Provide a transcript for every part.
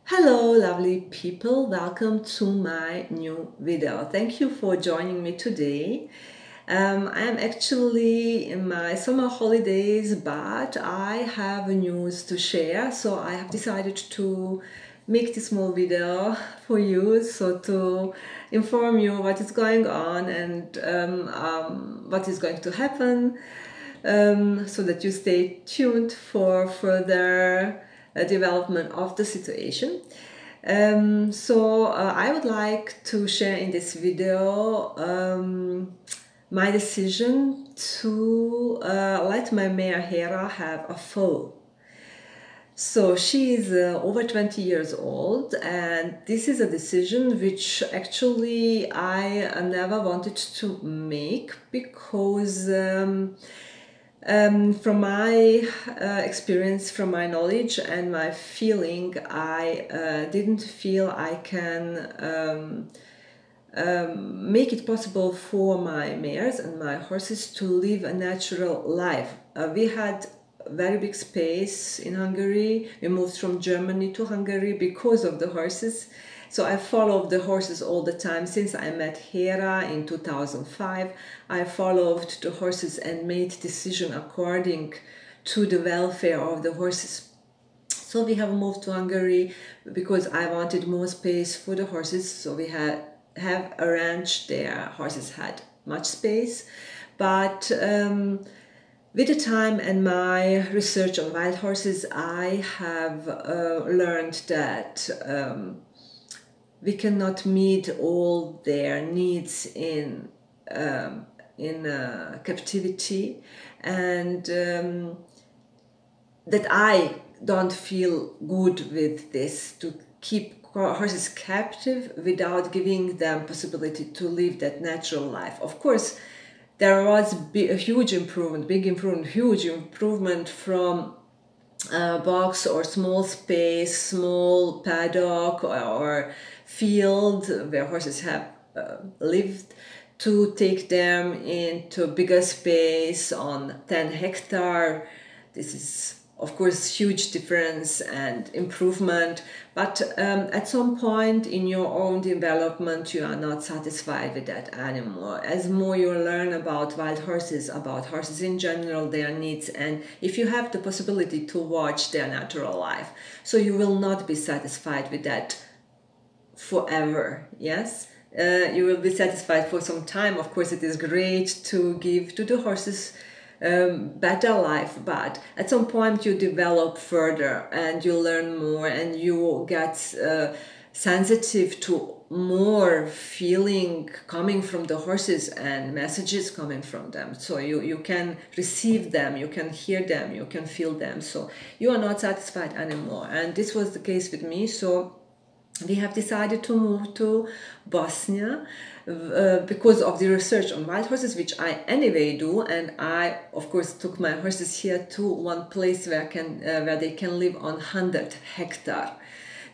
Hello lovely people, welcome to my new video. Thank you for joining me today. I am actually in my summer holidays, but I have news to share, so I have decided to make this small video for you, so to inform you what is going on and what is going to happen, so that you stay tuned for further development of the situation. I would like to share in this video my decision to let my mare Hera have a foal. So she is over 20 years old, and this is a decision which actually I never wanted to make because from my experience, from my knowledge and my feeling, I didn't feel I can make it possible for my mares and my horses to live a natural life. We had very big space in Hungary. We moved from Germany to Hungary because of the horses. So I followed the horses all the time. Since I met Hera in 2005, I followed the horses and made decisions according to the welfare of the horses. So we have moved to Hungary because I wanted more space for the horses. So we have a ranch there. Horses had much space, but with the time and my research on wild horses, I have learned that we cannot meet all their needs in captivity, and that I don't feel good with this, to keep horses captive without giving them possibility to live that natural life. Of course, there was a huge improvement from box or small space, small paddock or field where horses have lived, to take them into bigger space on 10 hectare. This is of course huge difference and improvement, but at some point in your own development you are not satisfied with that anymore. As more you learn about wild horses, about horses in general, their needs, and if you have the possibility to watch their natural life, so you will not be satisfied with that forever. Yes, you will be satisfied for some time. Of course, it is great to give to the horses better life, but at some point you develop further and you learn more and you get sensitive to more feeling coming from the horses and messages coming from them. So you can receive them, you can hear them, you can feel them. So you are not satisfied anymore, and this was the case with me. So we have decided to move to Bosnia because of the research on wild horses, which I anyway do, and I of course took my horses here to one place where they can live on 100 hectare.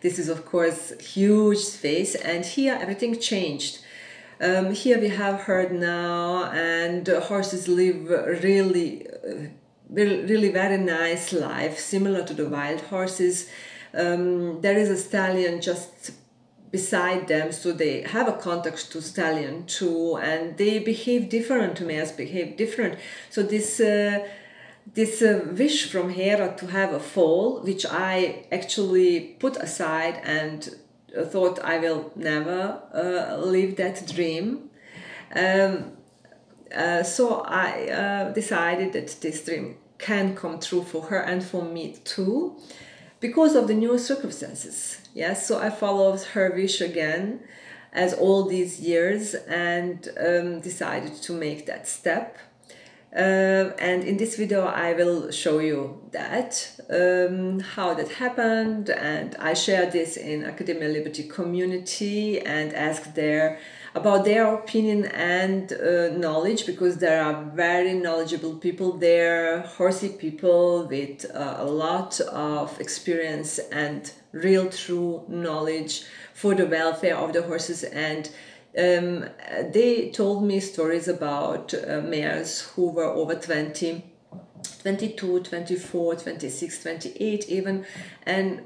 This is of course huge space, and here everything changed. Here we have herd now, and horses live really very nice life, similar to the wild horses. There is a stallion just beside them, so they have a contact to stallion too, and they behave different. Mares behave different. So this wish from Hera to have a foal, which I actually put aside and thought I will never live that dream. So I decided that this dream can come true for her and for me too, because of the new circumstances. Yes, so I followed her wish again as all these years and decided to make that step. And in this video I will show you that, how that happened, and I share this in Academia Liberty community and ask about their opinion and knowledge, because there are very knowledgeable people there, horsey people with a lot of experience and real true knowledge for the welfare of the horses. And they told me stories about mares who were over 20 22, 24, 26, 28 even, and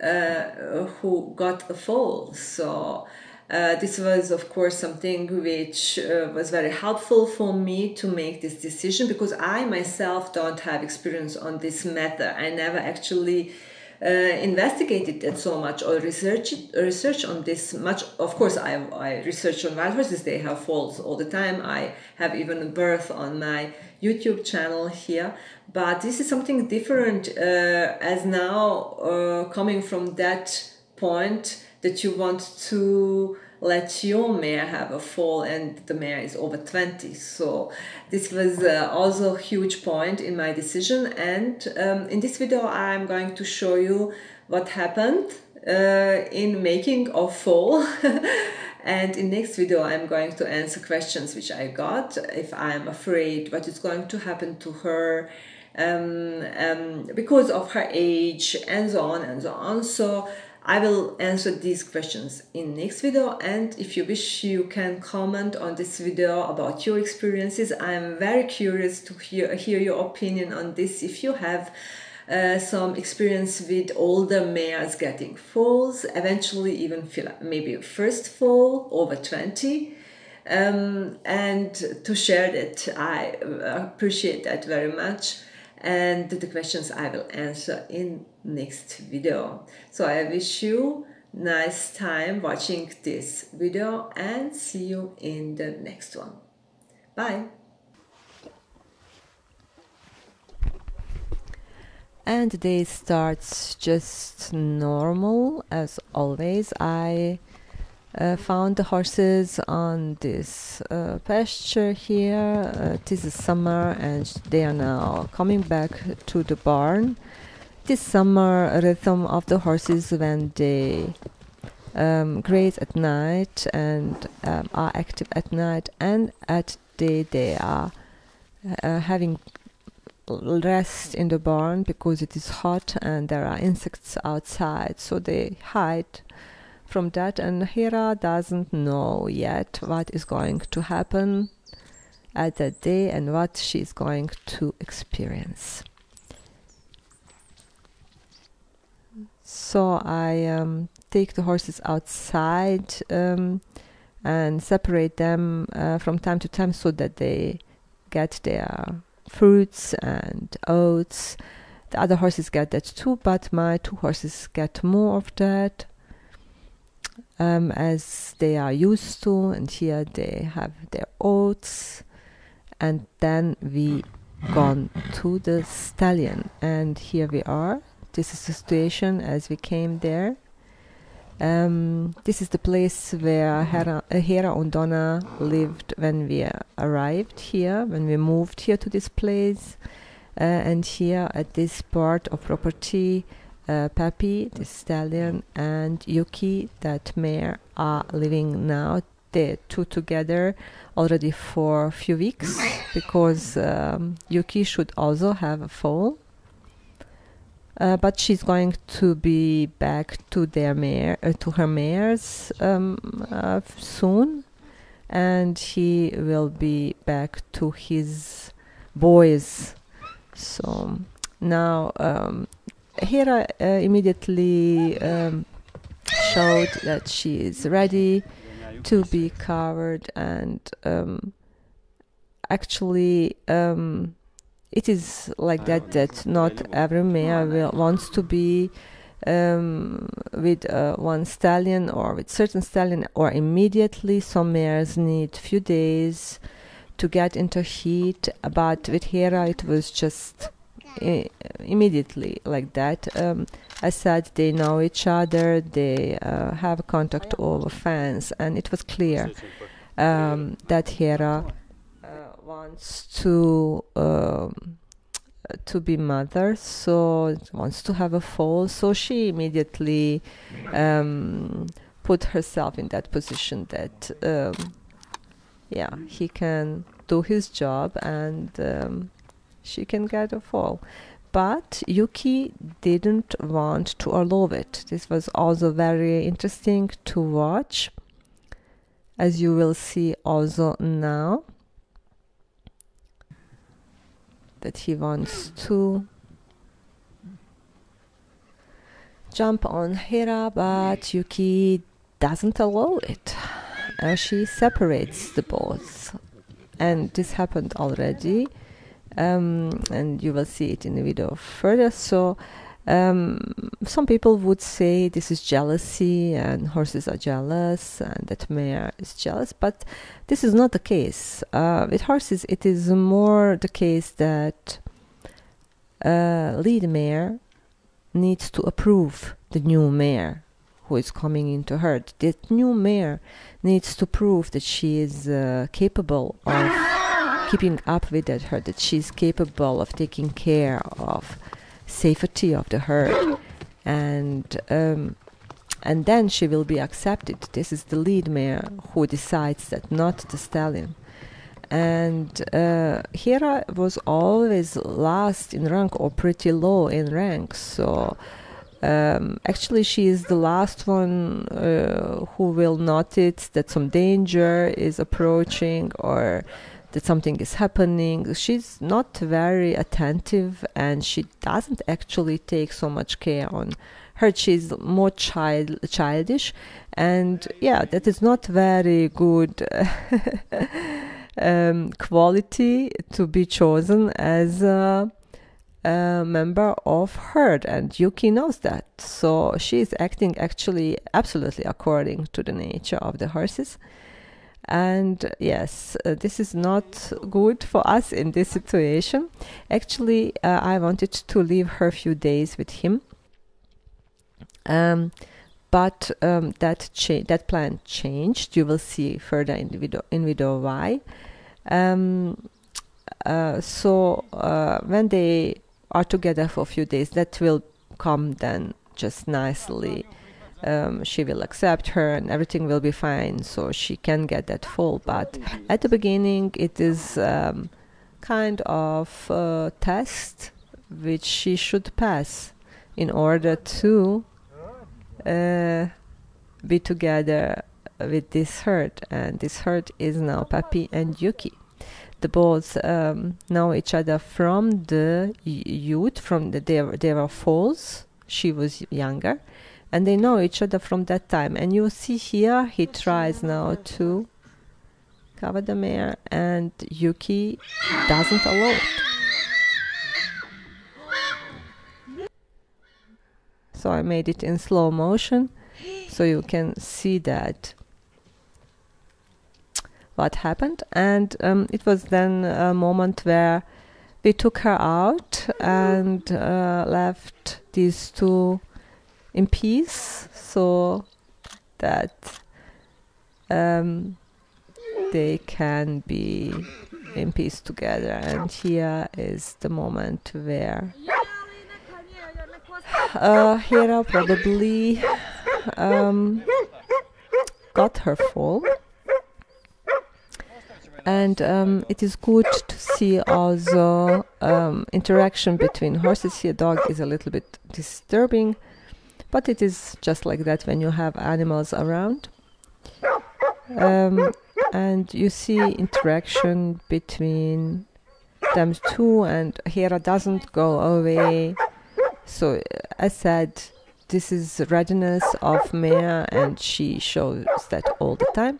who got a fall. So this was of course something which was very helpful for me to make this decision, because I myself don't have experience on this matter. I never actually investigated that so much or research on this much. Of course, I research on wild horses. They have falls all the time. I have even a birth on my YouTube channel here, but this is something different, as now coming from that point that you want to let your mare have a fall, and the mare is over 20. So this was also a huge point in my decision, and in this video I'm going to show you what happened in making a fall. And in next video I'm going to answer questions which I got, if I'm afraid what is going to happen to her because of her age, and so on and so on. So I will answer these questions in next video, and if you wish you can comment on this video about your experiences. I'm very curious to hear your opinion on this. If you have some experience with older mares getting falls, eventually even maybe first fall over 20, and to share that, I appreciate that very much. And the questions I will answer in next video. So I wish you nice time watching this video, and see you in the next one. Bye. And the day starts just normal as always. I found the horses on this pasture here. It is summer and they are now coming back to the barn. This summer rhythm of the horses, when they graze at night and are active at night, and at day they are having rest in the barn because it is hot and there are insects outside, so they hide from that. And Hera doesn't know yet what is going to happen at that day and what she is going to experience. So I take the horses outside and separate them from time to time so that they get their fruits and oats. The other horses get that too, but my two horses get more of that, as they are used to, and here they have their oats. And then we gone to the stallion, and here we are. This is the situation as we came there. This is the place where Hera and Donna lived when we arrived here, when we moved here to this place. And here at this part of property, Pappy, the stallion, and Yuki, that mare, are living now. They two together already for a few weeks, because Yuki should also have a foal. But she's going to be back to their to her mares soon, and he will be back to his boys. So now Hera immediately showed that she is ready to be covered, and actually it is like that not every mare wants to be with one stallion or with certain stallion or immediately. Some mares need few days to get into heat, but with Hera it was just immediately like that. I said they know each other, they have contact over fence, and it was clear that Hera wants to be mother, so wants to have a foal. So she immediately put herself in that position that yeah, he can do his job and she can get a foal. But Yuki didn't want to allow it. This was also very interesting to watch, as you will see also now. that he wants to jump on Hera, but Yuki doesn't allow it. She separates the both, and this happened already, and you will see it in the video further. So some people would say this is jealousy and horses are jealous and that mare is jealous, but this is not the case. With horses it is more the case that lead mare needs to approve the new mare who is coming into herd. That new mare needs to prove that she is capable of keeping up with that herd, that she is capable of taking care of safety of the herd, and then she will be accepted. This is the lead mare who decides that, not the stallion. And Hera was always last in rank or pretty low in rank, so actually she is the last one who will notice that some danger is approaching or that something is happening. She's not very attentive and she doesn't actually take so much care on her. She's more childish, and yeah, that is not very good quality to be chosen as a member of herd, and Yuki knows that. So she is acting actually absolutely according to the nature of the horses. And yes, this is not good for us in this situation. Actually, I wanted to leave her a few days with him, but that plan changed. You will see further in the video why. So when they are together for a few days, that will come then just nicely. She will accept her and everything will be fine, so she can get that full. But at the beginning it is kind of a test which she should pass in order to be together with this herd. And this herd is now Papi and Yuki. The both know each other from the youth, they were foals. She was younger, and they know each other from that time. And you see here, he tries now to cover the mare, and Yuki doesn't allow it. So I made it in slow motion, so you can see that what happened. And it was then a moment where we took her out and left these two in peace, so that they can be in peace together. And here is the moment where Hera probably got her fall. And it is good to see also interaction between horses. Here dog is a little bit disturbing, but it is just like that when you have animals around. And you see interaction between them two, and Hera doesn't go away. So as said, this is readiness of mare, and she shows that all the time.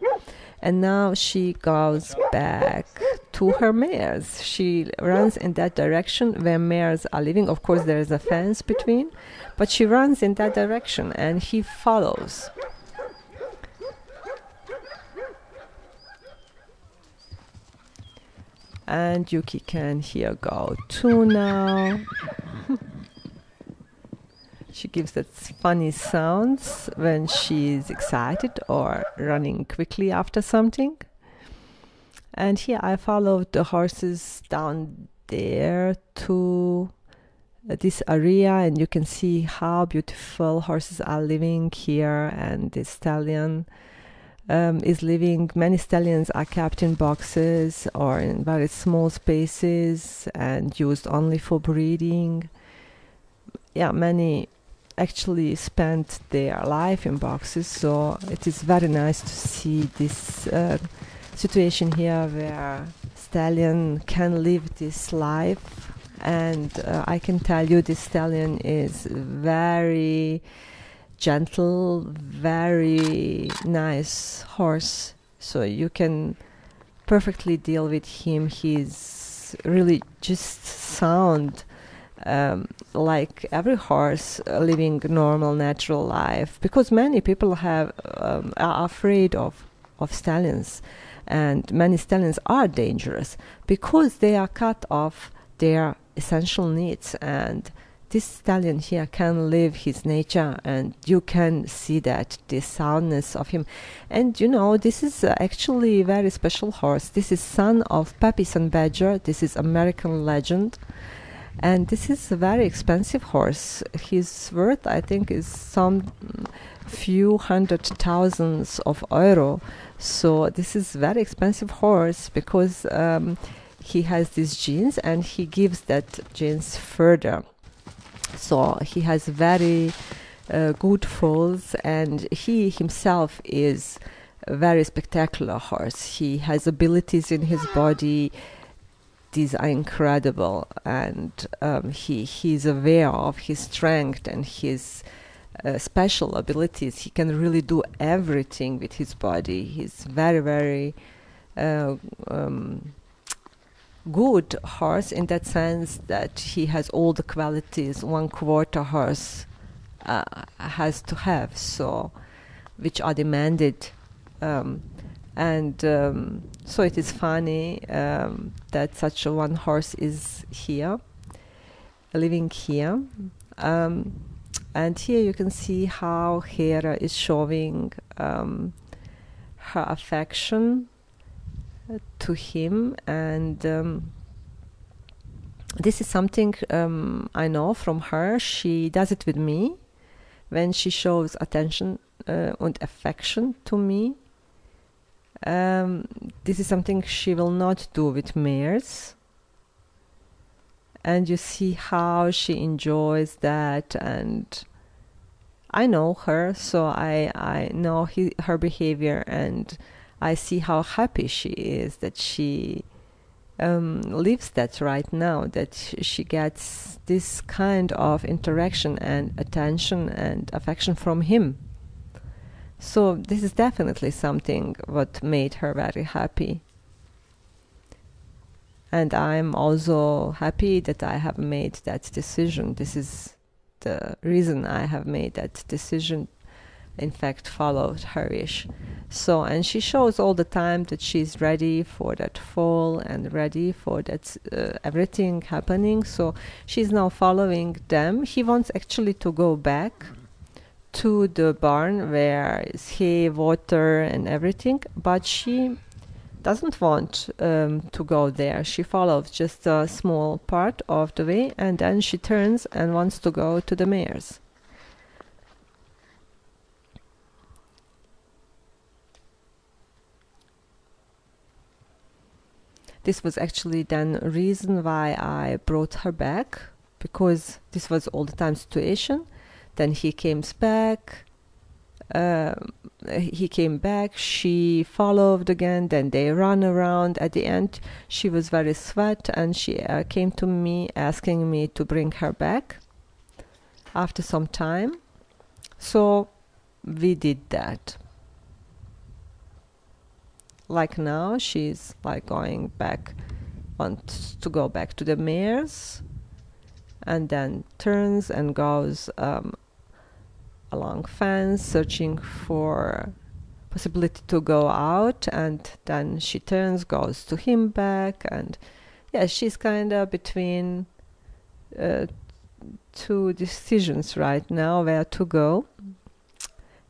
And now she goes back to her mares. She runs in that direction where mares are living. Of course, there is a fence between, but she runs in that direction and he follows. And Yuki can here go too now. She gives that funny sounds when she's excited or running quickly after something. And here I followed the horses down there to this area, and you can see how beautiful horses are living here. And this stallion is living. Many stallions are kept in boxes or in very small spaces and used only for breeding. Yeah, many actually spent their life in boxes, so it is very nice to see this situation here where stallion can live this life And I can tell you this stallion is very gentle, very nice horse. So you can perfectly deal with him. He's really just sound, like every horse living normal, natural life. Because many people are afraid of stallions, and many stallions are dangerous because they are cut off their essential needs. And this stallion here can live his nature, and you can see that, the soundness of him. And you know, this is actually a very special horse. This is son of Papison Badger. This is American legend, and this is a very expensive horse. His worth, I think, is some few hundred thousands of euro. So this is very expensive horse because he has these genes, and he gives that genes further. So he has very good foals, and he himself is a very spectacular horse. He has abilities in his body. These are incredible, and he's aware of his strength and his special abilities. He can really do everything with his body. He's very, very good horse in that sense that he has all the qualities one quarter horse has to have, so which are demanded. So it is funny that such a one horse is here, living here. And here you can see how Hera is showing her affection to him. And this is something I know from her. She does it with me when she shows attention and affection to me. This is something she will not do with mares. And you see how she enjoys that. And I know her, so I know her behavior, and I see how happy she is that she lives that right now, that she gets this kind of interaction and attention and affection from him. So this is definitely something what made her very happy. And I'm also happy that I have made that decision. This is the reason I have made that decision. In fact, followed her wish. So, and she shows all the time that she's ready for that fall and ready for that everything happening. So she's now following them. He wants actually to go back to the barn where is hay, water and everything, but she doesn't want to go there. She follows just a small part of the way, and then she turns and wants to go to the mares. This was actually then a reason why I brought her back, because this was all the time situation. Then he came back. She followed again. Then they ran around. At the end, she was very sweat, and she came to me asking me to bring her back after some time. So we did that. Like now, she's like going back, wants to go back to the mares, and then turns and goes along fence, searching for possibility to go out, and then she turns, goes to him back, and yeah, she's kind of between two decisions right now where to go.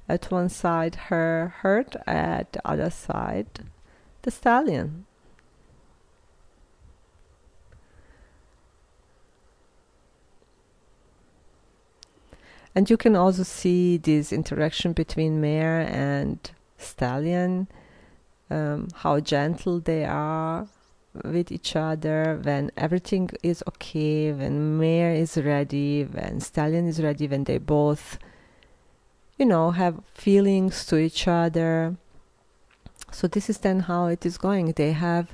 At one side her herd, at the other side the stallion. And you can also see this interaction between mare and stallion, how gentle they are with each other when everything is okay, when mare is ready, when stallion is ready, when they both, you know, have feelings to each other. So this is then how it is going. They have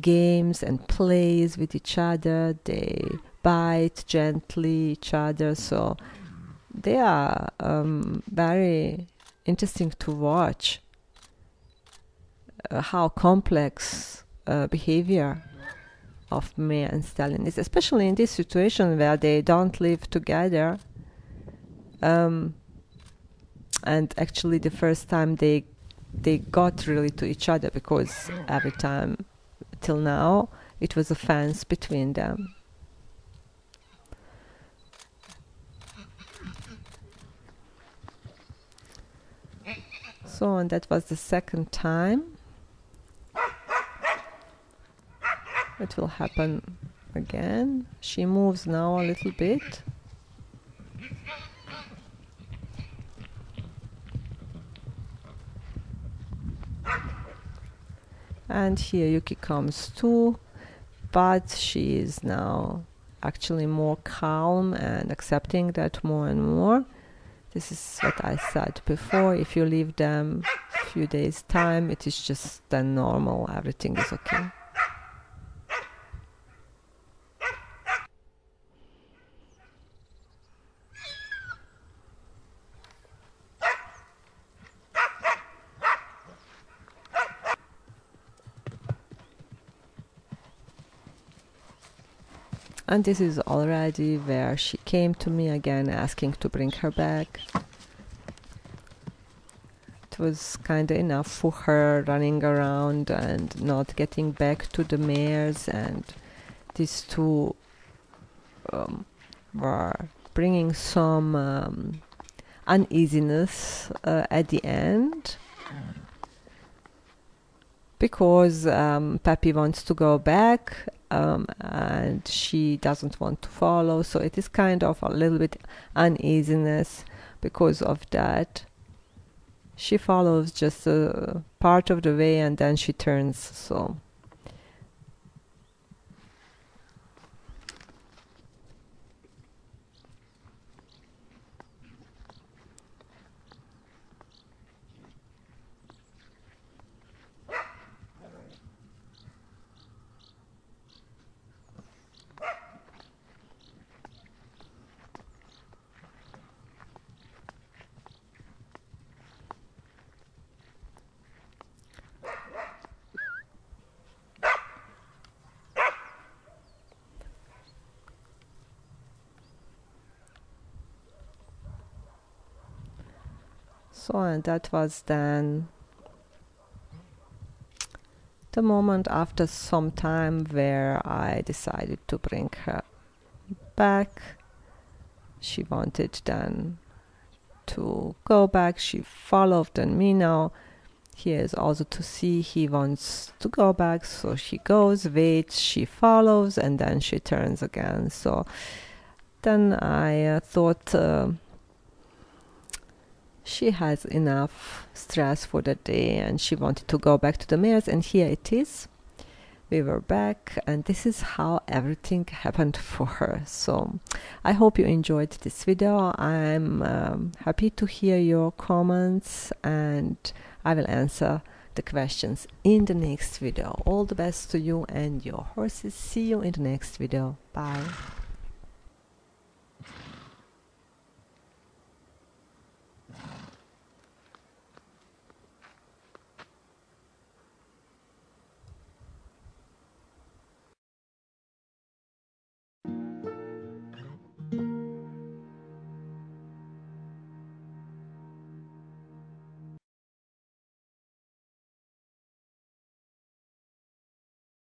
games and plays with each other. They bite gently each other, so they are very interesting to watch. How complex behavior of mare and stallion is, especially in this situation where they don't live together. And actually the first time they got really to each other, because every time till now it was a fence between them. So, and that was the second time. It will happen again. She moves now a little bit. And here Yuki comes too, but she is now actually more calm and accepting that more and more. This is what I said before. If you leave them a few days time, it is just then normal. Everything is okay. And this is already where she came to me again asking to bring her back. It was kind of enough for her running around and not getting back to the mares, and these two were bringing some uneasiness at the end, because Peppy wants to go back and she doesn't want to follow, so it is kind of a little bit uneasiness because of that. She follows just a part of the way and then she turns, so and that was then the moment after some time where I decided to bring her back. She wanted then to go back. She followed me now. Here is also to see he wants to go back, so she goes, waits, she follows, and then she turns again. So then I thought she has enough stress for the day and she wanted to go back to the mares, and here it is. We were back, and this is how everything happened for her. So I hope you enjoyed this video. I'm happy to hear your comments, and I will answer the questions in the next video. All the best to you and your horses. See you in the next video. Bye.